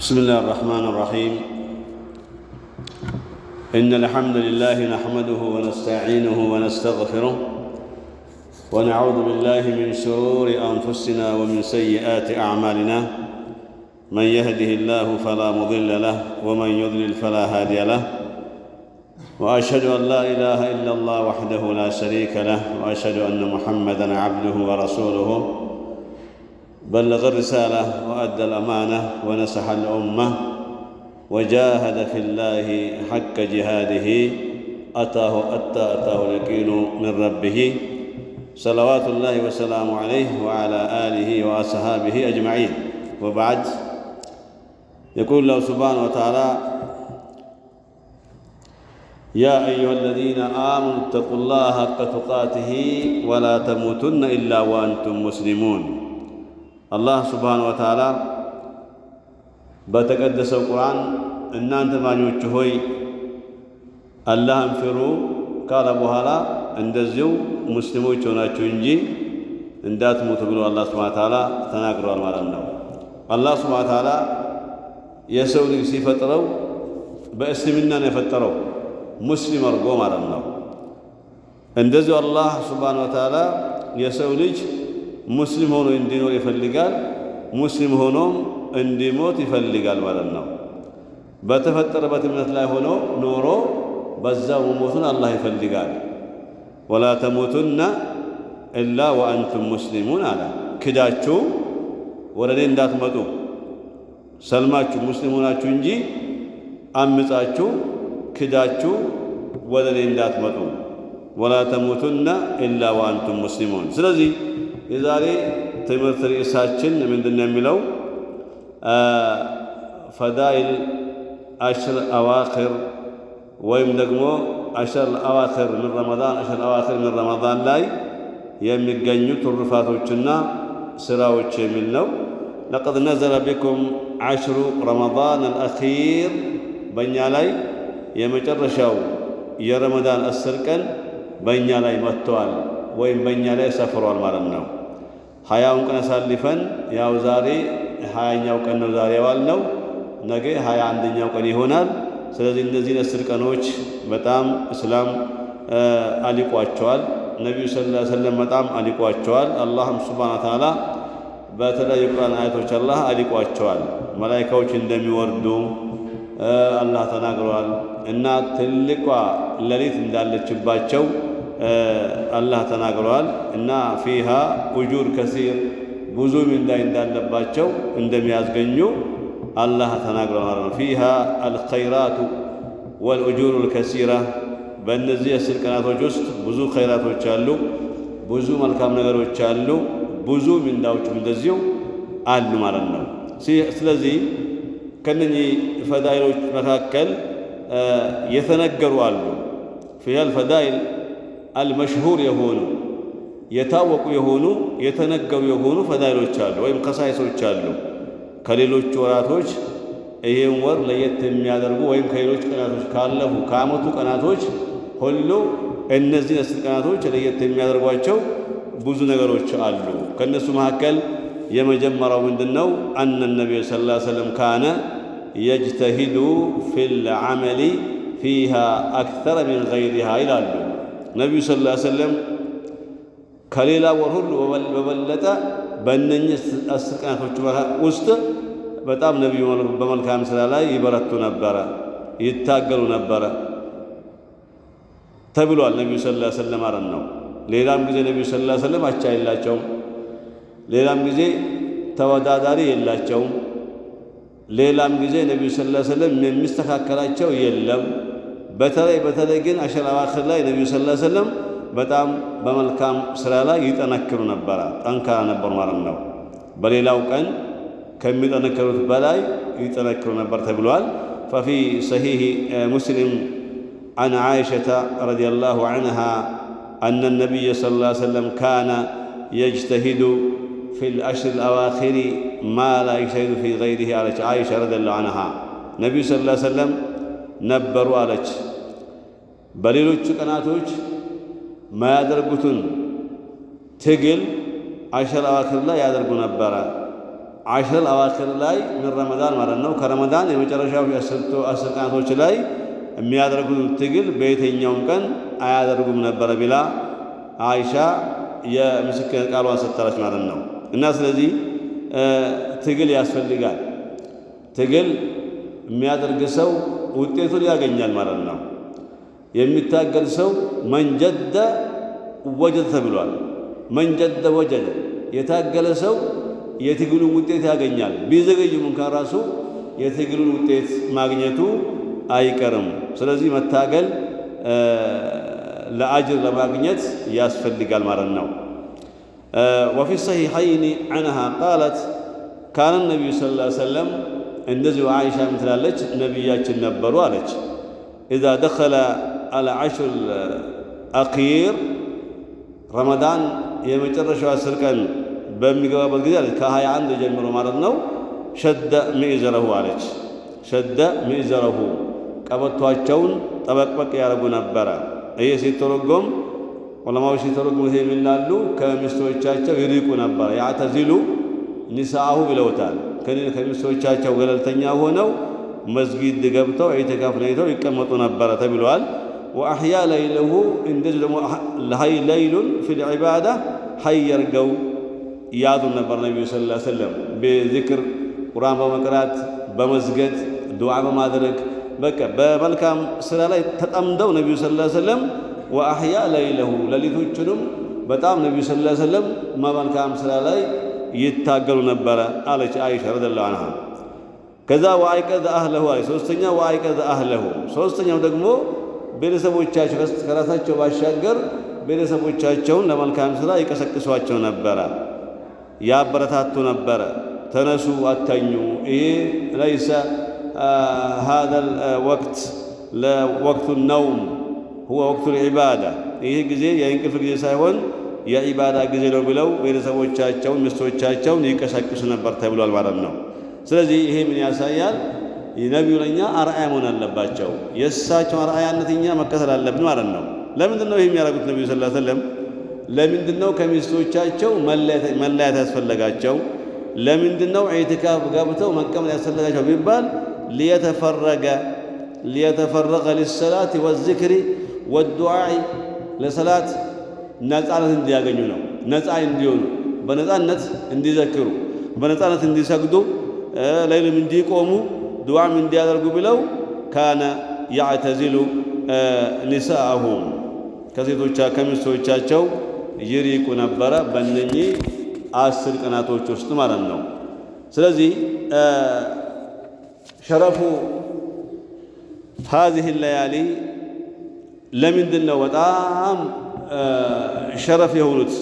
بسم الله الرحمن الرحيم. إن الحمد لله نحمده ونستعينه ونستغفره ونعوذ بالله من شرور أنفسنا ومن سيئات أعمالنا. من يهده الله فلا مضل له ومن يضلل فلا هادي له. وأشهد أن لا إله إلا الله وحده لا شريك له وأشهد أن محمدًا عبده ورسوله بلغ الرسالة وأدى الأمانة ونصح الأمة وجاهد في الله حق جهاده أتاه اليقين من ربه صلوات الله وسلامه عليه وعلى آله وأصحابه أجمعين. وبعد، يقول الله سبحانه وتعالى: يا أيها الذين آمنوا اتقوا الله حق تقاته ولا تموتن إلا وأنتم مسلمون. الله سبحانه وتعالى بتقدس القرآن إن أنت ما نوجهوي الله انفروا قال بوهلا اندزيو مسلمو تشوناچو انجي اندات موتو بلو الله سبحانه وتعالى تناغروا المالنا. الله سبحانه وتعالى يسوع لي ሲፈጥረው በእስልምና ነው የፈጠረው ሙስሊም አርጎ ማለት ነው። እንደዚህ አላህ Subhanahu Wa Ta'ala የሰው ልጅ ሙስሊም ሆኖ እንዲኖር ይፈልጋል፣ ሙስሊም ሆኖ እንዲሞት ይፈልጋል ማለት ነው። በተፈጠረበት እምነት ላይ ሆኖ ኖሮ በዛው ሞቱን አላህ ይፈልጋል። ወላ ተሞቱና ኢላ ወአንቱም ሙስሊሙን አለ። ክዳችሁ ወደ እኔ እንዳትመጡ ሰልማችሁ ሙስሊም ሆናችሁ እንጂ አምጻችሁ ክዳችሁ ወደ እኔ እንዳትመጡ። ወላ ተሞቱና ኢላ ወአንቱም ሙስሊሙን። ስለዚህ የዛሬ ትምህርት ርዕሳችን ምንድነው የሚለው? ፈዳኢል አሽር አዋኺር ወይም ደግሞ አሽር አዋኺር ምን ረመዳን አሽር አዋኺር ምን ረመዳን ላይ የሚገኙ ትሩፋቶችና ስራዎች የሚል ነው። لقد نزل بكم عشر رمضان الأخير በእኛ ላይ የመጨረሻው የረመዳን 10 ቀን በእኛ ላይ መጥተዋል ወይም በእኛ ላይ ሰፍሯል ማለት ነው። 20ውን ቀን አሳልፈን ያው ዛሬ 20ኛው ቀን ነው ዛሬ ዋልነው፣ ነገ 21ኛው ቀን ይሆናል። ስለዚህ እነዚህ 10 ቀኖች በጣም እስላም አሊቋቸዋል። ነብዩ ሰለላሁ ዐለይሂ ወሰለም በጣም አሊቋቸዋል። አላህም Subhanahu Wa Ta'ala በተለያዩ ቁርአን አያቶች አላህ አሊቋቸዋል። መላእክቶች እንደሚወርዱ አላህ ተናግሯል እና ትልቋ ሌሊት እንዳለችባቸው አላህ ተናግሯል እና ፊሃ ኡጁር ከሲር ብዙ ምንዳ እንዳለባቸው እንደሚያስገኙ አላህ ተናግሯል። ፊሃ አልኸይራቱ ወልኡጁሩ አልከሲራ በእነዚህ 10 ቀናቶች ውስጥ ብዙ ኸይራቶች አሉ፣ ብዙ መልካም ነገሮች አሉ፣ ብዙ ምንዳዎችም እንደዚሁ አሉ ማለት ነው። ስለዚህ ከነኚህ ፈዳኢሎች መካከል የተነገሩ አሉ። ፊሃ አልፈዳኢል አልመሽሁር የሆኑ የታወቁ የሆኑ የተነገሩ የሆኑ ፈዳኢሎች አሉ ወይም ከሳይሶች አሉ። ከሌሎች ወራቶች ይሄን ወር ለየት የሚያደርጉ ወይም ከሌሎች ቀናቶች ካለፉ ከዓመቱ ቀናቶች ሁሉ እነዚህ 10 ቀናቶች ለየት የሚያደርጓቸው ብዙ ነገሮች አሉ። ከነሱ መካከል የመጀመሪያው ምንድነው? አነ ነብዩ ሰለላሁ ዐለይሂ ወሰለም ካነ የጅተሂዱ ፊል ዐመሊ ፊሃ አክተር ሚን ገይሪሃ ይላሉ። ነብዩ ሰለላሁ ዐለይሂ ወሰለም ከሌላ ወር ሁሉ በበለጠ በእነኚህ 10 ቀናቶች ውስጥ በጣም ነብዩ በመልካም ስራ ላይ ይበረቱ ነበረ፣ ይታገሉ ነበረ ተብሏል። ነብዩ ሰለላሁ ዐለይሂ ወሰለም ማለት ነው። ሌላም ጊዜ ነብዩ ሰለላሁ ዐለይሂ ወሰለም አቻ የላቸውም። ሌላም ጊዜ ተወዳዳሪ የላቸውም። ሌላም ጊዜ ነብዩ ሰለላሁ ዐለይሂ ወሰለም የሚስተካከላቸው የለም። በተለይ ግን አሽር አዋኺር ላይ ነብዩ ሰለላሁ ዐለይሂ ወሰለም በጣም በመልካም ስራ ላይ ይጠነክሩ ነበር፣ ጠንካራ ነበር ማለት ነው። በሌላው ቀን ከሚጠነክሩት በላይ ይጠነክሩ ነበር ተብሏል። ففي صحيح مسلم عن عائشة رضي الله عنها أن النبي صلى الله عليه وسلم كان يجتهد في العشر الأواخر ما لا يجتهد في غيره على عائشة رضي الله عنها نبي صلى الله عليه وسلم ነበሩ አለች በሌሎች ቀናቶች ማያደርጉትን ትግል አሽር አዋኺር ላይ ያደርጉ ነበር። አሽረል አዋኺር ላይ ምን ረመዳን ማለት ነው ከረመዳን የመጨረሻው አስር ቀናቶች ላይ የሚያደርጉት ትግል በየትኛውም ቀን አያደርጉም ነበረ ቢላ አይሻ የምስክር ቃሏን ሰጥታለች ማለት ነው። እና ስለዚህ ትግል ያስፈልጋል። ትግል የሚያደርግ ሰው ውጤቱን ያገኛል ማለት ነው። የሚታገል ሰው መንጀደ ወጀደ ተብሏል። መንጀደ ወጀደ፣ የታገለ ሰው የትግሉን ውጤት ያገኛል። ቢዘገይም እንኳን ራሱ የትግሉን ውጤት ማግኘቱ አይቀርም። ስለዚህ መታገል ለአጅር ለማግኘት ያስፈልጋል ማለት ነው። ወፊ ሰሒሐይኒ ዐንሃ ቃለት ካነ ነቢዩ ሰለላሁ ዐለይሂ ወሰለም እንደዚሁ አይሻ ምትላለች ነቢያችን ነበሩ አለች ኢዛ ደኸለ አልዐሽር አኺር ረመዳን የመጨረሻው 10 ቀን በሚገባበት ጊዜ አለች ከ21 ጀምሮ ማለት ነው ሸደ ሚእዘረሁ አለች ሸደ ሚእዘረሁ ቀበቷቸውን ጠበቅበቅ ያደርጉ ነበረ። ይህ ሲተረጎም ዑለማዎች ሲተረጉሙት የሚላሉ ከሚስቶቻቸው ይርቁ ነበረ። ያዕተዚሉ ኒሳአሁ ብለውታል። ከሚስቶቻቸው ገለልተኛ ሆነው መስጊድ ገብተው ኢዕቲካፍ ነይተው ይቀመጡ ነበረ ተብሏል። ወአሕያ ለይለሁ እንደዚህ ደግሞ ለይሉን ፊል ዒባዳ ሀይ ያርገው ያዙ ነበር ነቢዩ ሰለላሁ ዐለይሂ ወሰለም በዚክር ቁርአን በመቅራት በመስገድ ዱዓ በማድረግ በቃ በመልካም ስራ ላይ ተጠምደው ነቢዩ ሰለላሁ ዐለይሂ ወሰለም ወአሕያ ለይለሁ ሌሊቶቹንም በጣም ነቢዩ ሰለላሁ ዐለይሂ ወሰለም በመልካም ስራ ላይ ይታገሉ ነበረ አለች አይሻ ረዲየላሁ ዐንሃ። ከዛ ወአይቀዘ አህለሁ አለች ሶስተኛ ወአይቀዘ አህለሁ ሶስተኛው ደግሞ ቤተሰቦቻቸው ከራሳቸው ባሻገር ቤተሰቦቻቸውን ለመልካም ስራ ይቀሰቅሷቸው ነበረ፣ ያበረታቱ ነበረ። ተነሱ አተኙ፣ ይሄ ለይሰ هذا الوقت لوقت النوم هو وقت العبادة ይሄ ጊዜ የእንቅልፍ ጊዜ ሳይሆን የዒባዳ ጊዜ ነው ብለው ቤተሰቦቻቸውን ሚስቶቻቸውን ይቀሰቅሱ ነበር ተብሏል ማለት ነው። ስለዚህ ይሄ ምን ያሳያል? ነቢዩ ለኛ አርአያ መሆን አለባቸው። የእሳቸው አርአያነት እኛ መከተል አለብን ማለት ነው። ለምንድን ነው ይሄ የሚያደርጉት? ነቢዩ ሰለላሁ ዐለይሂ ወሰለም ለምንድን ነው ከሚስቶቻቸው መለያየት ያስፈለጋቸው? ለምንድን ነው ኢዕቲካፍ ገብተው መቀመጥ ያስፈለጋቸው ቢባል ሊየተፈረገ ሊሰላት ወዝክሪ ወዱዓኢ ለሰላት ነፃነት እንዲያገኙ ነው። ነፃ እንዲሆኑ፣ በነፃነት እንዲዘክሩ፣ በነፃነት እንዲሰግዱ፣ ሌሊትም እንዲቆሙ፣ ዱዓም እንዲያደርጉ ብለው ካነ ያዕተዚሉ ኒሳአሁም ከሚስቶቻቸው ይሪቁ ነበረ በእነኚህ 10 ቀናቶች ውስጥ ማለት ነው። ስለዚህ ሸረፉ هذه الليالي ለምንድን ነው በጣም ሸረፍ የሆኑት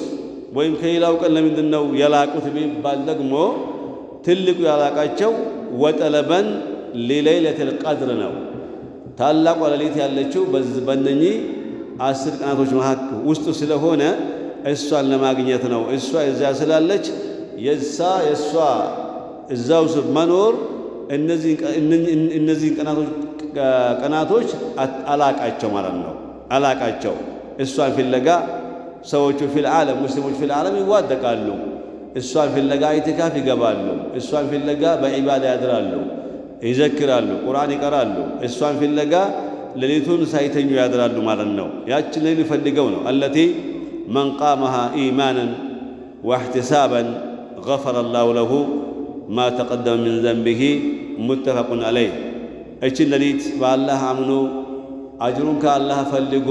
ወይም ከሌላው ቀን ለምንድን ነው የላቁት ቢባል ደግሞ ትልቁ ያላቃቸው ወጠለበን ሊለይለቱል ቀድር ነው። ታላቁ ሌሊት ያለችው በእነኚህ 10 ቀናቶች መካከል ውስጥ ስለሆነ እሷን ለማግኘት ነው። እሷ እዛ ስላለች የእሷ እዛው መኖር እነዚህ ቀናቶች አላቃቸው ማለት ነው። አላቃቸው እሷን ፍለጋ ሰዎቹ ፊል ዓለም ሙስሊሞች ፊል ዓለም ይዋደቃሉ። እሷን ፍለጋ ኢዕቲካፍ ይገባሉ። እሷን ፍለጋ በዒባዳ ያድራሉ፣ ይዘክራሉ፣ ቁርአን ይቀራሉ። እሷን ፍለጋ ሌሊቱን ሳይተኙ ያድራሉ ማለት ነው። ያችን ሌሊት ፈልገው ነው አለቲ መን ቃመሃ ኢማናን ወእሕቲሳባን ገፈረ ላሁ ለሁ ማ ተቀደመ ሚን ዘንቢሂ ሙተፈቁን ዐለይህ። እችን ሌሊት በአላህ አምኖ አጅሩን ከአላህ ፈልጎ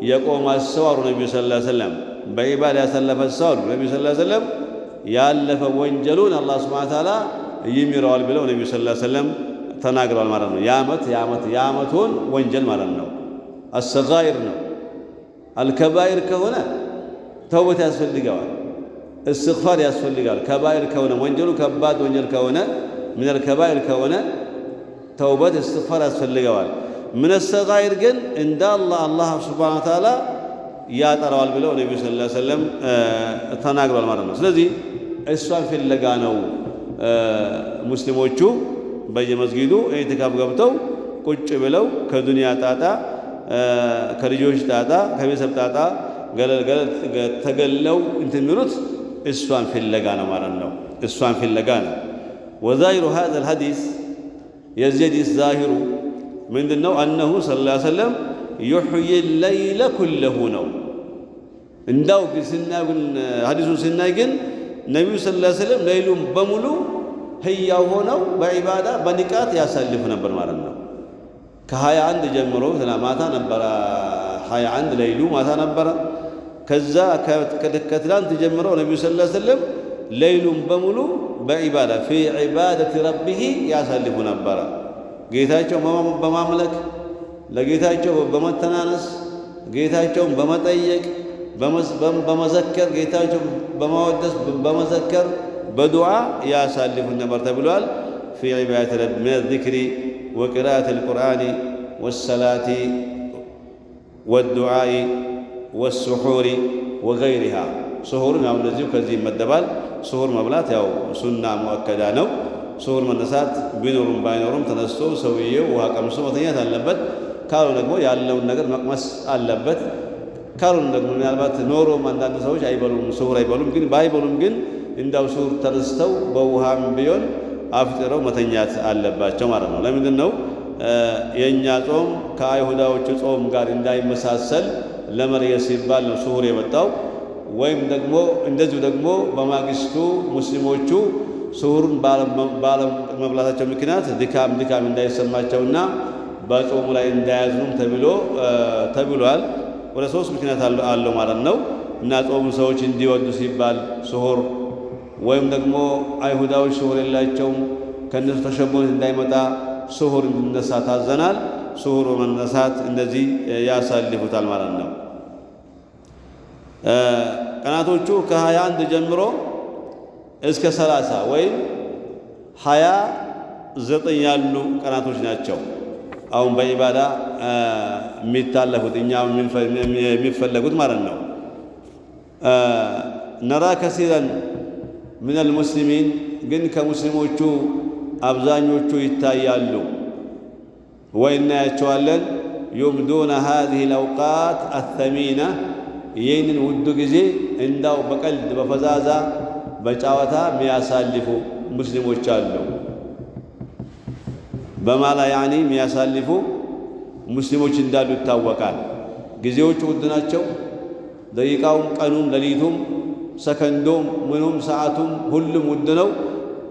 የቆመ ሰው አሉ ነቢዩ ሰለላሁ ዐለይሂ ወሰለም። በዒባዳ ያሳለፈ ሰው አሉ ነቢዩ ሰለላሁ ዐለይሂ ወሰለም ያለፈ ወንጀሉን አላህ ሱብሓነሁ ወተዓላ ይምረዋል ብለው ነቢዩ ሰለላሁ ዐለይሂ ወሰለም ተናግረዋል ማለት ነው። የዓመቱን ወንጀል ማለት ነው። አሰጋኢር ነው። አልከባኢር ከሆነ ተውበት ያስፈልገዋል፣ እስትግፋር ያስፈልጋል። ከባኢር ከሆነ ወንጀሉ ከባድ ወንጀል ከሆነ ሚነል ከባኢር ከሆነ ተውበት እስትግፋር ያስፈልገዋል። ምን ሰጋኢር ግን እንደ አላህ ሱብሓነሁ ወተዓላ ያጠራዋል ብለው ነቢዩ ሰለላሁ ዐለይሂ ወሰለም ተናግረዋል ማለት ነው። ስለዚህ እሷን ፍለጋ ነው ሙስሊሞቹ በየመስጊዱ ኢዕቲካፍ ገብተው ቁጭ ብለው ከዱንያ ጣጣ፣ ከልጆች ጣጣ፣ ከቤተሰብ ጣጣ ተገለው እንትን የሚሉት እሷን ፍለጋ ነው ማለት ነው። እሷን ፍለጋ ነው። وظاهر هذا الحديث يزيد الظاهر من دنو أنه صلى الله عليه وسلم يحيي الليل كله نو እንዳው ግስናው ሐዲሱ ስናይ ግን ነብዩ ሰለላሁ ዐለይሂ ወሰለም ሌሊቱን በሙሉ ህያው ሆነው በዒባዳ በንቃት ያሳልፉ ነበር ማለት ነው። ከ21 ጀምሮ ማታ ነበር 21 ሌሊቱ ማታ ነበር። ከዛ ከትላንት ጀምሮ ነብዩ ሰለላሁ ዐለይሂ ወሰለም ሌሊቱን በሙሉ በዒባዳ في عبادة ربه ያሳልፉ ነበር። ጌታቸው በማምለክ ለጌታቸው በመተናነስ ጌታቸውን በመጠየቅ በመዘከር ጌታቸው በማወደስ በመዘከር በዱዓ ያሳልፉ ነበር ተብሏል። في عبادة رب من الذكر وقراءة القرآن والصلاة والدعاء والسحور وغيرها سحور ያው እንደዚሁ ከዚህ ይመደባል። ስሁር መብላት ያው ሱና ሙአከዳ ነው። ስሁር መነሳት ቢኖርም ባይኖርም ተነስቶ ሰውየው ውሃ ቀምሶ መተኛት አለበት። ካልሆነ ደግሞ ያለውን ነገር መቅመስ አለበት። ካልሆነ ደግሞ ምናልባት ኖሮም አንዳንድ ሰዎች አይበሉም ስሁር አይበሉም። ግን ባይበሉም ግን እንዳው ስሁር ተነስተው በውሃም ቢሆን አፍጥረው መተኛት አለባቸው ማለት ነው። ለምንድን ነው የእኛ ጾም ከአይሁዳዎቹ ጾም ጋር እንዳይመሳሰል ለመለየት ሲባል ነው ስሁር የመጣው። ወይም ደግሞ እንደዚሁ ደግሞ በማግስቱ ሙስሊሞቹ ስሁርን ባለመብላታቸው ምክንያት ድካም እንዳይሰማቸውና በጾሙ ላይ እንዳያዝኑም ተብሏል። ወደ 3 ምክንያት አለው ማለት ነው። እና ጾሙ ሰዎች እንዲወዱ ሲባል ስሁር፣ ወይም ደግሞ አይሁዳዎች ስሁር የላቸውም ከነሱ ተሸቦት እንዳይመጣ ስሁር እንዲነሳ ታዘናል። ስሁር በመነሳት እንደዚህ ያሳልፉታል ማለት ነው። ቀናቶቹ ከ21 ጀምሮ እስከ 30 ወይም 29 ያሉ ቀናቶች ናቸው። አሁን በኢባዳ የሚታለፉት እኛው የሚፈለጉት ማለት ነው። ነራ ከሲረን ምን المسلمين ግን ከሙስሊሞቹ አብዛኞቹ ይታያሉ ወይ እናያቸዋለን። يمدون هذه الأوقات الثمينة ይህንን ውድ ጊዜ እንዳው በቀልድ በፈዛዛ በጫወታ የሚያሳልፉ ሙስሊሞች አሉ። በማላ ያኒ የሚያሳልፉ ሙስሊሞች እንዳሉ ይታወቃል። ጊዜዎቹ ውድ ናቸው። ደቂቃውም፣ ቀኑም፣ ሌሊቱም፣ ሰከንዶም፣ ምኑም፣ ሰዓቱም ሁሉም ውድ ነው።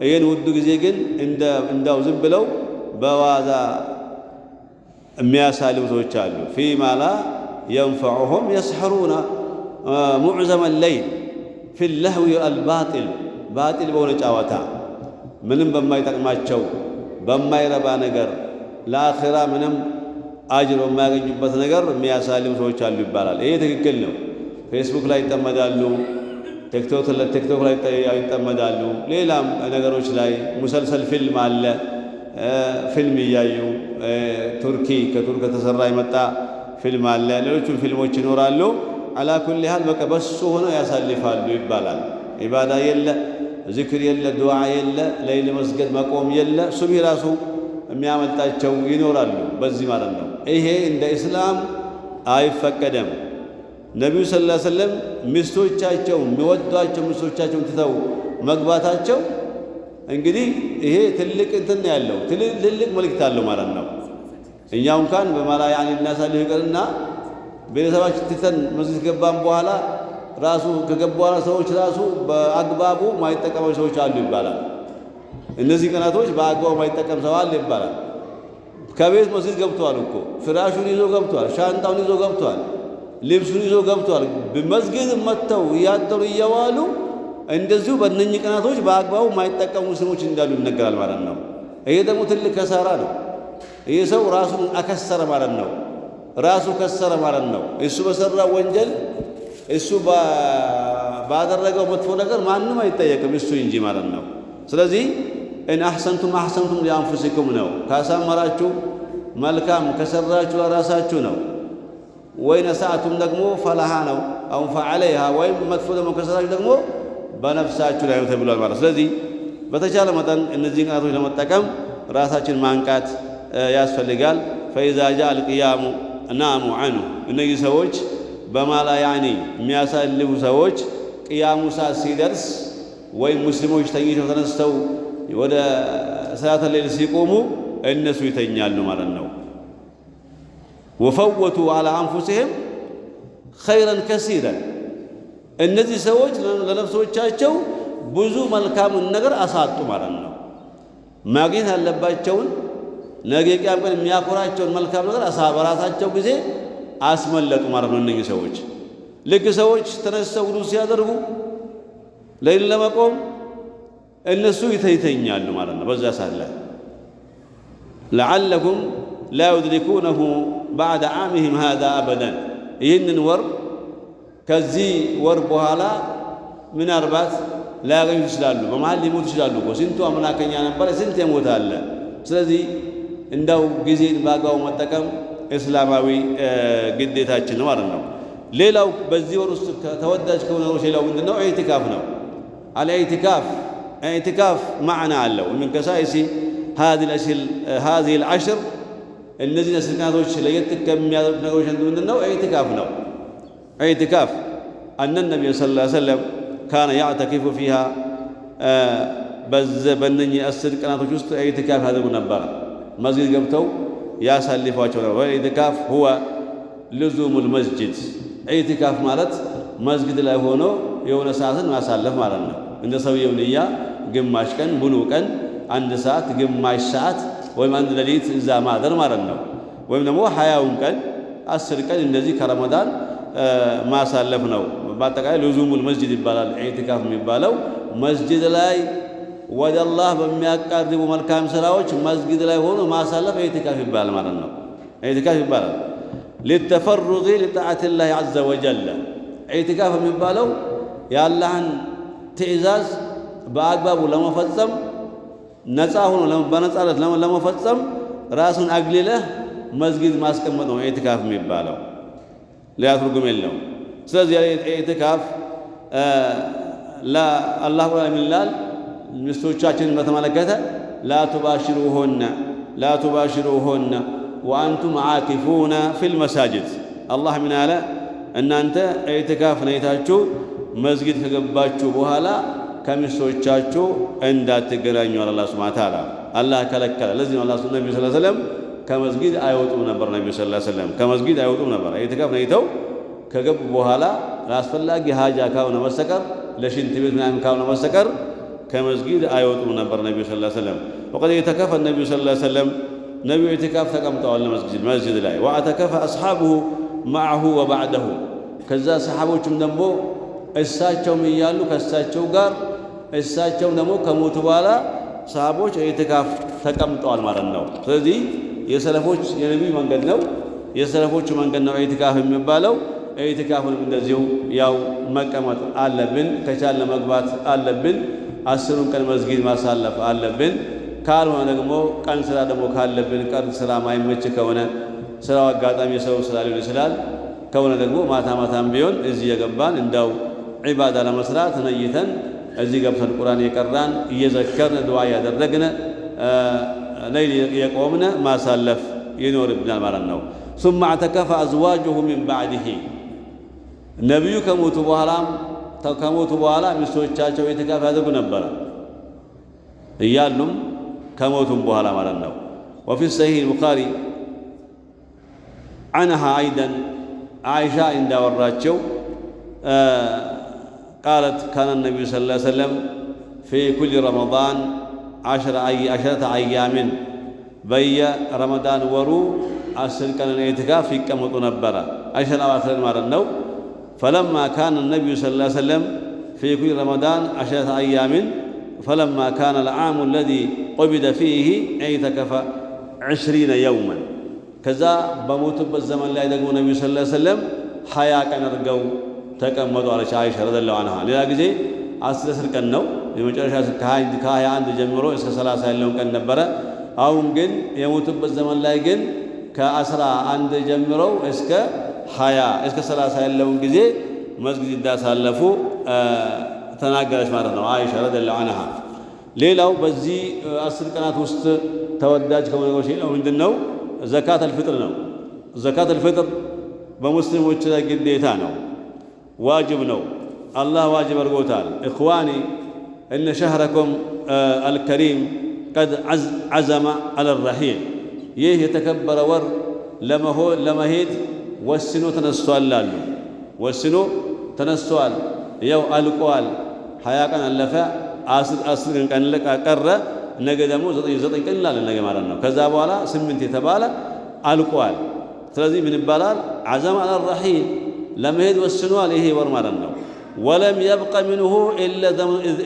ይህን ውድ ጊዜ ግን እንዳው ዝም ብለው በዋዛ የሚያሳልፉ ሰዎች አሉ። ፊማ ላ ينفعهم يسحرون معظم الليل في اللهو الباطل باطل በሆነ ጨዋታ ምንም በማይጠቅማቸው በማይረባ ነገር ለአኺራ ምንም አጅር የማያገኙበት ነገር የሚያሳልፉ ሰዎች አሉ ይባላል። ይሄ ትክክል ነው። ፌስቡክ ላይ ይጠመዳሉ፣ ቲክቶክ ላይ ይጠመዳሉ፣ ሌላም ነገሮች ላይ ሙሰልሰል ፊልም አለ። ፊልም እያዩ ከቱርክ ተሰራ የመጣ ፊልም አለ። ሌሎችም ፊልሞች ይኖራሉ። አላ ኩሊ ሃል በቃ በሱ ሆነው ያሳልፋሉ ይባላል። ኢባዳ የለ፣ ዚክር የለ፣ ዱዓ የለ፣ ሌሊት መስገድ መቆም የለ። ሱብሂ ራሱ የሚያመልጣቸው ይኖራሉ በዚህ ማለት ነው። ይሄ እንደ እስላም አይፈቀደም። ነቢዩ ሰለላሁ ዐለይሂ ወሰለም ሚስቶቻቸው የሚወዷቸው ሚስቶቻቸውን ትተው መግባታቸው እንግዲህ ይሄ ትልቅ እንትን ያለው ትልቅ መልእክት አለው ማለት ነው። እኛው እንኳን በማላ ያኒ እናሳልፍ ይቀርና ቤተሰባችን ትተን መስጊድ ገባን በኋላ ራሱ ከገቡ በኋላ ሰዎች ራሱ በአግባቡ ማይጠቀሙ ሰዎች አሉ ይባላል። እነዚህ ቀናቶች በአግባቡ ማይጠቀም ሰው አለ ይባላል። ከቤት መስጊድ ገብቷል እኮ ፍራሹን ይዞ ገብቷል፣ ሻንጣውን ይዞ ገብቷል፣ ልብሱን ይዞ ገብቷል። በመስጊድ መጥተው እያደሩ እየዋሉ እንደዚሁ በእነኚህ ቀናቶች በአግባቡ ማይጠቀሙ ሰዎች እንዳሉ ይነገራል ማለት ነው። ይሄ ደግሞ ትልቅ ከሳራ ነው። ይህ ሰው ራሱን አከሰረ ማለት ነው። ራሱ ከሰረ ማለት ነው። እሱ በሰራው ወንጀል እሱ ባደረገው መጥፎ ነገር ማንም አይጠየቅም እሱ እንጂ ማለት ነው። ስለዚህ እን አሕሰንቱም ሊአንፉሲኩም ነው። ካሳመራችሁ መልካም ከሰራችሁ ለራሳችሁ ነው። ወይን ሰዓቱም ደግሞ ፈላሃ ነው። አሁን ፈዐለይሃ ወይም መጥፎ ደግሞ ከሰራችሁ ደግሞ በነፍሳችሁ ላይ ነው ተብሏል ማለት። ስለዚህ በተቻለ መጠን እነዚህን ቀናቶች ለመጠቀም ራሳችን ማንቃት ያስፈልጋል። ፈኢዛ ጃአ አልቂያሙ ናሙ ዐንሁ እነዚህ ሰዎች በማላ ያኒ የሚያሳልፉ ሰዎች ቅያሙ ሰዓት ሲደርስ ወይም ሙስሊሞች ተኝተው ተነስተው ወደ ሰላተ ሌሊት ሲቆሙ እነሱ ይተኛሉ ማለት ነው። ወፈወቱ አላ አንፉሲሂም ኸይረን ከሲረን እነዚህ ሰዎች ለነፍሶቻቸው ብዙ መልካምን ነገር አሳጡ ማለት ነው። ማግኘት ያለባቸውን ነገ ቂያም ቀን የሚያኮራቸውን መልካም ነገር በራሳቸው ጊዜ አስመለጡ ማለት ነው። እነዚህ ሰዎች ልክ ሰዎች ተነስተው ውዱእ ሲያደርጉ ሌሊት ለመቆም እነሱ ይተኛሉ ማለት ነው። በዛ ሰዓት ላይ ለዓለኩም ላ ዩድሪኩነሁ ባዕደ ዓሚሂም ሃዛ አበደን ይህንን ወር ከዚህ ወር በኋላ ምናልባት ላያገኙት ይችላሉ። በመሃል ሊሞቱ ይችላሉ እኮ ስንቱ አምላከኛ ነበረ፣ ስንት የሞተ አለ። ስለዚህ እንዳው ጊዜን በአግባቡ መጠቀም እስላማዊ ግዴታችን ነው ማለት ነው። ሌላው በዚህ ወር ውስጥ ተወዳጅ ከሆነ ነገሮች ሌላው ምንድን ነው? ኢዕቲካፍ ነው። አልኢዕቲካፍ ኢዕቲካፍ ማዕና አለው። ወሚን ከሳኢሲ ሃዚሂ አልዐሽር እነዚህ 10 ቀናቶች ለየት ከሚያደርጉት ነገሮች ምንድን ነው? ኢዕቲካፍ ነው። ኢዕቲካፍ አነ ነቢዩ ሰለላሁ ዐለይሂ ወሰለም ካነ ያዕተኪፉ ፊሃ በእነኚህ 10 ቀናቶች ውስጥ ኢዕቲካፍ ያደርጉ ነበረ። መስጊድ ገብተው ያሳልፏቸው ነበር። ኢዕቲካፍ ሁወ ልዙሙል መስጂድ ኢዕቲካፍ ማለት መስጊድ ላይ ሆኖ የሆነ ሰዓትን ማሳለፍ ማለት ነው። እንደ ሰውየው ንያ ግማሽ ቀን ሙሉ ቀን 1 ሰዓት ግማሽ ሰዓት ወይም 1 ሌሊት እዛ ማደር ማለት ነው። ወይም ደግሞ 20ውን ቀን 10 ቀን እንደዚህ ከረመዳን ማሳለፍ ነው። በአጠቃላይ ልዙሙል መስጂድ ይባላል። ኢዕቲካፍ የሚባለው መስጂድ ላይ ወደ አላህ በሚያቃርቡ መልካም ስራዎች መስጊድ ላይ ሆኖ ማሳለፍ ኢዕቲካፍ ይባላል ማለት ነው። ኢዕቲካፍ ይባላል ሊተፈሩጊ ሊጣዓቲላሂ ዐዘ ወጀል። ኢዕቲካፍ የሚባለው የአላህን ትዕዛዝ በአግባቡ ለመፈጸም ነፃ ሆኖ በነፃነት ለመፈጸም ራሱን አግልለህ መስጊድ ማስቀመጥ ነው ኢዕቲካፍ የሚባለው። ሌላ ትርጉም የለውም። ስለዚህ ኢዕቲካፍ ለአላህ ምን ይላል? ሚስቶቻችንን በተመለከተ ላ ቱባሽሩሁነ ወአንቱም ዓኪፉነ ፊል መሳጅድ። አላህ ምን አለ? እናንተ ኢዕቲካፍ ነይታችሁ መስጊድ ከገባችሁ በኋላ ከሚስቶቻችሁ እንዳትገናኙ አላህ ሱብሓነሁ ወተዓላ አላህ ከለከለ። ለዚህ ነው አላህ ነብዩ ሰለላሁ ዐለይሂ ወሰለም ከመስጊድ አይወጡም ነበር። ነብዩ ሰለላሁ ዐለይሂ ወሰለም ከመስጊድ አይወጡም ነበር። ኢዕቲካፍ ነይተው ከገቡ በኋላ ለአስፈላጊ ሃጃ ካልሆነ በስተቀር ለሽንት ቤት ምናምን ካልሆነ በስተቀር ከመስጊድ አይወጡም ነበር ነብዩ ሰለላሁ ዐለይሂ ወሰለም። ወቀድ ኢዕተከፈ ነብዩ ሰለላሁ ዐለይሂ ወሰለም ነብዩ ኢዕቲካፍ ተቀምጠዋል መስጊድ ላይ። ወአዕተከፈ አስሓቡሁ መዐሁ ወበዕደሁ ከዛ ሰሓቦቹም ደግሞ እሳቸውም እያሉ ከእሳቸው ጋር እሳቸውም ደግሞ ከሞቱ በኋላ ሰሓቦች ኢዕቲካፍ ተቀምጠዋል ማለት ነው። ስለዚህ የሰለፎች የነቢዩ መንገድ ነው፣ የሰለፎቹ መንገድ ነው ኢዕቲካፍ የሚባለው። ኢዕቲካፍንም እንደዚሁ ያው መቀመጥ አለብን፣ ከቻለ መግባት አለብን፣ 10ሩን ቀን መስጊድ ማሳለፍ አለብን። ካልሆነ ደግሞ ቀን ስራ ደግሞ ካለብን ቀን ስራ ማይመች ከሆነ ስራው አጋጣሚ ሰው ስራ ሊሆን ይችላል ከሆነ ደግሞ ማታ ማታም ቢሆን እዚህ የገባን እንዳው ዒባዳ ለመስራት ነይተን እዚህ ገብተን ቁርአን የቀራን እየዘከርን ዱዓ ያደረግን ሌሊት የቆምነ ማሳለፍ ይኖርብናል ማለት ነው። ثم اعتكف أزواجه من بعده ነብዩ ከሞቱ በኋላ ሚስቶቻቸው ኢዕቲካፍ ያደርጉ ነበር እያሉም ከሞቱም በኋላ ማለት ነው። وفي صحيح البخاري عنها أيضا عائشة عند وراچو قالت كان النبي صلى الله عليه وسلم في كل رمضان 10 أيام بي رمضان ورو 10 ቀን ኢዕቲካፍ ይቀመጡ ነበር። 10 አዋክር ማለት ነው። فلما كان النبي صلى الله عليه وسلم في كل رمضان 10 أيام فلما كان العام الذي قبض فيه اعتكف 20 يوما ከዛ በሞቱበት ዘመን ላይ ደግሞ ነብዩ ሰለላሁ ዐለይሂ ወሰለም 20 ቀን አድርገው ተቀመጡ አለች አይሻ ረዲየላሁ ዐንሃ። ሌላ ጊዜ 10 ቀን ነው የመጨረሻ ከ21 ጀምሮ እስከ 30 ያለውን ቀን ነበረ። አሁን ግን የሞቱበት ዘመን ላይ ግን ከ11 ጀምረው እስከ 20 እስከ 30 ያለውን ጊዜ መስጊድ እንዳሳለፉ ተናገረች ማለት ነው አይሻ ረዲየላሁ ዐንሃ። ሌላው በዚህ 10 ቀናት ውስጥ ተወዳጅ ከሆነ ነገሮች ሌላው ምንድነው? ዘካት አልፍጥር ነው። ዘካት አልፍጥር በሙስሊሞች ላይ ግዴታ ነው፣ ዋጅብ ነው። አላህ ዋጅብ አድርጎታል። ኢኽዋኒ እነ ሸህረኩም አልከሪም ቀድ ዐዘመ ዐለ ረሒል ይህ የተከበረ ወር ለመሄድ ወስኖ ተነስቷል አሉ። ወስኖ ተነስቷል። ያው አልቋል። 20 ቀን አለፈ። 10 ቀን ቀረ። ነገ ደግሞ 9 ቀን ይላል ነገ ማለት ነው። ከዛ በኋላ 8 የተባለ አልቋል። ስለዚህ ምን ይባላል? ዐዘመ ዐለ ረሒል ለመሄድ ወስኗል ይሄ ወር ማለት ነው። ወለም የብቀ ሚንሁ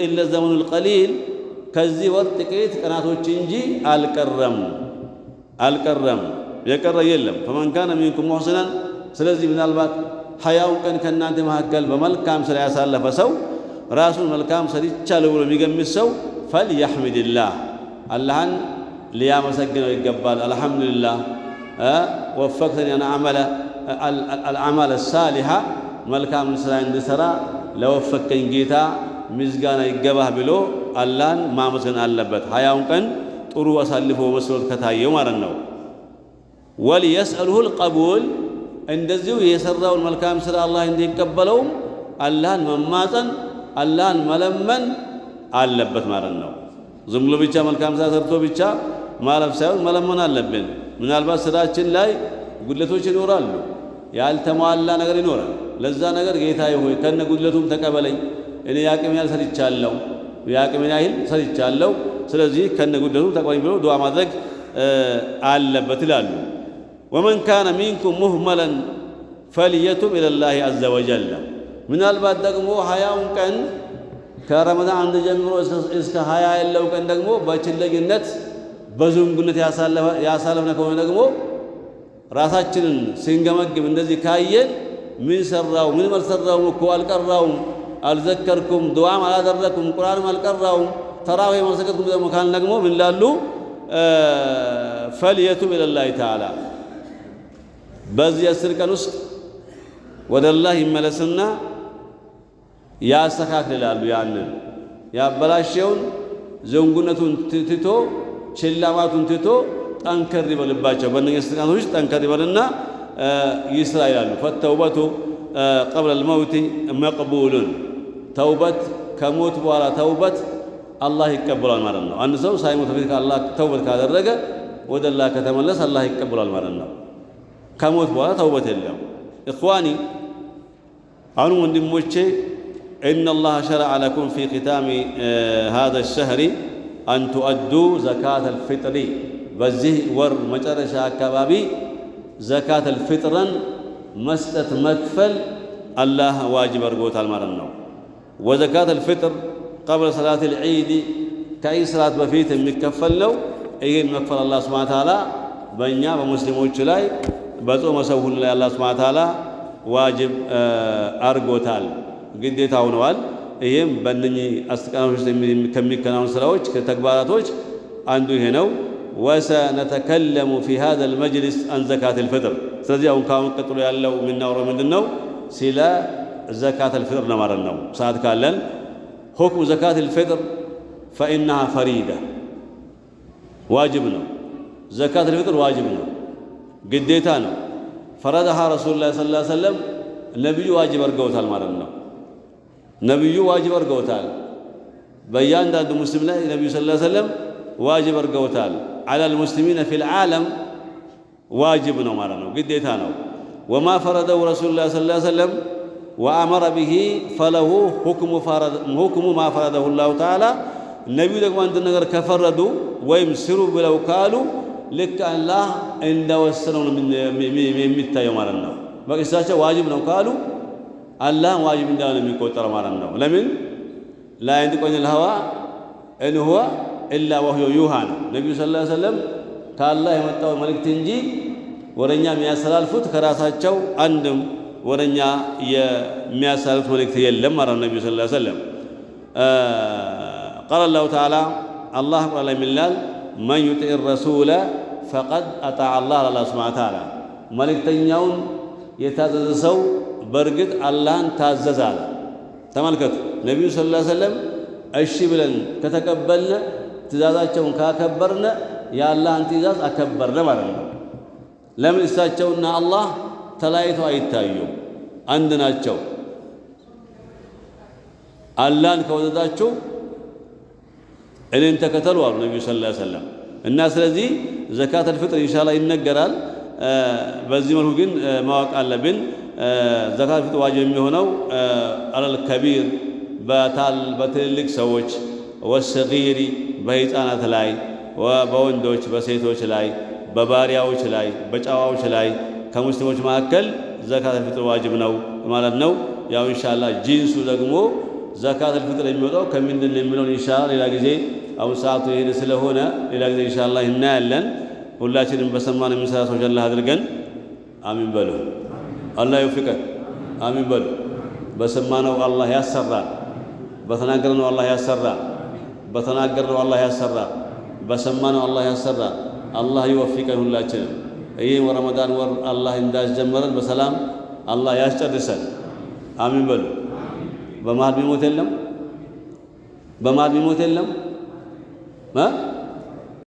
ኢለ ዘመኑል ቀሊል ከዚህ ወር ጥቂት ቀናቶች እንጂ አልቀረም የቀረ የለም። ፈመን ካነ ሚንኩም ሙሕሲናን ስለዚህ ምናልባት 20ውን ቀን ከእናንተ መካከል በመልካም ስራ ያሳለፈ ሰው ራሱን መልካም ሰርቻለሁ ብሎ የሚገምት ሰው ፈልየሕሚድላህ አላህን ሊያመሰግነው ይገባል። አልሐምዱሊላህ ወፈቅተኒ አን አዕመለ አልአዕማለ ሳሊሓ መልካም ስራ እንድሰራ ለወፈቀኝ ጌታ ምስጋና ይገባህ ብሎ አላህን ማመስገን አለበት። 20ውን ቀን ጥሩ አሳልፎ መስሎት ከታየው ማለት ነው። ወሊየስአሉሁል ቀቡል እንደዚሁ የሰራውን መልካም ስራ አላህ እንዲቀበለው አላህን መማፀን አላህን መለመን አለበት ማለት ነው። ዝም ብሎ ብቻ መልካም ስራ ሰርቶ ብቻ ማለፍ ሳይሆን መለመን አለብን። ምናልባት ስራችን ላይ ጉድለቶች ይኖራሉ፣ ያልተሟላ ነገር ይኖራል። ለዛ ነገር ጌታዬ ሆይ ከነ ጉድለቱም ተቀበለኝ፣ እኔ ያቅሜን ያህል ሰርቻለሁ፣ ያቅሜን ያህል ሰርቻለሁ፣ ስለዚህ ከነ ጉድለቱም ተቀበለኝ ብሎ ዱዓ ማድረግ አለበት ይላሉ። ወመን ካነ ሚንኩም ሙህመለን ፈልየቱብ ኢለላሂ ዐዘ ወጀል ምናልባት ደግሞ 20ውን ቀን ከረመዳን አንድ ጀምሮ እስከ 20 ያለው ቀን ደግሞ በችለኝነት በዝንጉነት ያሳለፍነ ከሆነ ደግሞ ራሳችንን ስንገመግም እንደዚህ ካየን ምን ሰራው ምን አልሰራውም እኮ አልቀራውም፣ አልዘከርኩም፣ ዱዓም አላደረኩም፣ ቁርአንም አልቀራውም፣ ተራዊህ አልሰገድኩም ደግሞ ካልን ደግሞ ምን ላሉ ፈልየቱብ ኢለላሂ ተዓላ በዚህ 10 ቀን ውስጥ ወደ አላህ ይመለስና ያስተካክላሉ። ያንን ያበላሸውን ዝንጉነቱን ትቶ ችላማቱን ትቶ ጠንከር ይበልባቸው በእነዚህ 10 ቀኖች ውስጥ ጠንከር ይበልና ይስራ ይላሉ። ፈተውበቱ ቀብለል መውቲ መቅቡሉን ተውበት ከሞት በኋላ ተውበት አላህ ይቀበላል ማለት ነው። አንድ ሰው ሳይሞት በፊት ከአላህ ተውበት ካደረገ ወደ አላህ ከተመለሰ አላህ ይቀበላል ማለት ነው። ከሞት በኋላ ተውበት የለም። ኢኽዋኒ አሁን ወንድሞቼ ኢነላህ ሸረዐ ለኩም ፊ ኺታሚ ሃዛ ሸህሪ አን ቱአዱ ዘካተል ፊጥሪ በዚህ ወር መጨረሻ አካባቢ ዘካተል ፊጥርን መስጠት መክፈል አላህ ዋጅብ አድርጎታል ማለት ነው። ወዘካተል ፊጥር ቀብለ ሰላቲል ዒድ ከዒድ ሰላት በፊት የሚከፈል ነው። ይህን መክፈል አላህ ሱብሓነሁ ወተዓላ በእኛ በሙስሊሞች ላይ በጾመ ሰው ሁሉ ላይ አላህ ሱብሓነሁ ወተዓላ ዋጅብ አድርጎታል፣ ግዴታ ሆነዋል። ይህም በእነኚህ 10 ቀኖች ውስጥ ከሚከናወኑ ስራዎች ከተግባራቶች አንዱ ይሄ ነው። ወሰነተከለሙ ፊ ሃዛል መጅሊስ አን ዘካተል ፊጥር ስለዚህ አሁን ካሁን ቀጥሎ ያለው የምናወራው ምንድን ነው? ስለ ዘካተል ፊጥር ነው ማለት ነው። ሰዓት ካለን ሁክሙ ዘካተል ፊጥር ፈኢነሃ ፈሪዳ ዋጅብ ነው። ዘካተል ፊጥር ዋጅብ ነው፣ ግዴታ ነው። ፈረደሃ ረሱሉላህ ሰለላሁ ዐለይሂ ወሰለም ነቢዩ ዋጅብ አድርገውታል ማለት ነው። ነቢዩ ዋጅብ አድርገውታል። በእያንዳንዱ ሙስሊም ላይ ነቢዩ ሰለላሁ ዐለይሂ ወሰለም ዋጅብ አድርገውታል። ዐለል ሙስሊሚነ ፊል ዓለም ዋጅብ ነው ማለት ነው፣ ግዴታ ነው። ወማ ፈረደሁ ረሱሉላህ ሰለላሁ ዐለይሂ ወሰለም ወአመረ ቢሂ ፈለሁ ሁክሙ ማ ፈረደሁ ላሁ ተዓላ ነቢዩ ደግሞ አንድ ነገር ከፈረዱ ወይም ስሩ ብለው ካሉ ልክ አላህ እንደወሰነው ነው የሚታየው ማለት ነው። በቃ እሳቸው ዋጅብ ነው ካሉ አላህ ዋጅብ እንዳለ የሚቆጠረው ማለት ነው። ለምን ላ የንጢቁ ዐኒል ሀዋ ኢን ሁወ ኢላ ወህዩ ዩሃ ነው። ነቢዩ ሰለላሁ ዐለይሂ ወሰለም ከአላህ የመጣው መልእክት እንጂ ወደኛ የሚያስተላልፉት ከራሳቸው አንድም ወደኛ የሚያስተላልፉት መልእክት የለም ማለት ነው። ነቢዩ ሰለላሁ ዐለይሂ ወሰለም ቃለ ላሁ ተዓላ አላህ ቁርአን ላይ ይላል መን ዩጢዕ ረሱለ ፈቀድ አጣዐ አላህ አላህ ሱብሓነሁ ወተዓላ መልእክተኛውን የታዘዘ ሰው በእርግጥ አላህን ታዘዘ አለ። ተመልከቱ ነቢዩ ሰለላሁ ዐለይሂ ወሰለም እሺ ብለን ከተቀበልነ ትእዛዛቸውን ካከበርነ የአላህን ትእዛዝ አከበርነ ማለት ነው። ለምን እሳቸውና አላህ ተለያይተው አይታዩም፣ አንድ ናቸው። አላህን ከወደዳችሁ እኔን ተከተሉ አሉ ነቢዩ ሰለላሁ ዐለይሂ ወሰለም። እና ስለዚህ ዘካተል ፊጥር ኢንሻአላህ ይነገራል። በዚህ መልኩ ግን ማወቅ አለብን። ዘካተል ፊጥር ዋጅብ የሚሆነው አለል ከቢር በትልልቅ ሰዎች፣ ወሰጊሪ በህፃናት ላይ፣ በወንዶች በሴቶች ላይ፣ በባሪያዎች ላይ፣ በጨዋዎች ላይ ከሙስሊሞች መካከል ዘካተል ፊጥር ዋጅብ ነው ማለት ነው። ያው ኢንሻአላህ ጂንሱ ደግሞ ዘካተል ፊጥር የሚወጣው ከምንድን ነው የሚለውን ኢንሻአላህ ሌላ ጊዜ አሁን ሰዓቱ ይሄድ ስለሆነ ሌላ ጊዜ ኢንሻአላህ እናያለን። ሁላችንም በሰማነው የምንሰራ ሰዎች አላህ አድርገን። አሚን በሉ። አላህ ይወፍቀን። አሚን በሉ። በሰማነው አላህ ያሰራል። በተናገርነው አላህ ያሰራል። በተናገርነው አላህ ያሰራል። በሰማነው አላህ ያሰራል። አላህ ይወፍቀን ሁላችንም። ይህ ረመዳን ወር አላህ እንዳስጀመረን በሰላም አላህ ያስጨርሰን። አሚን በሉ። በመሃል ቢሞት የለም፣ በመሃል ቢሞት የለም።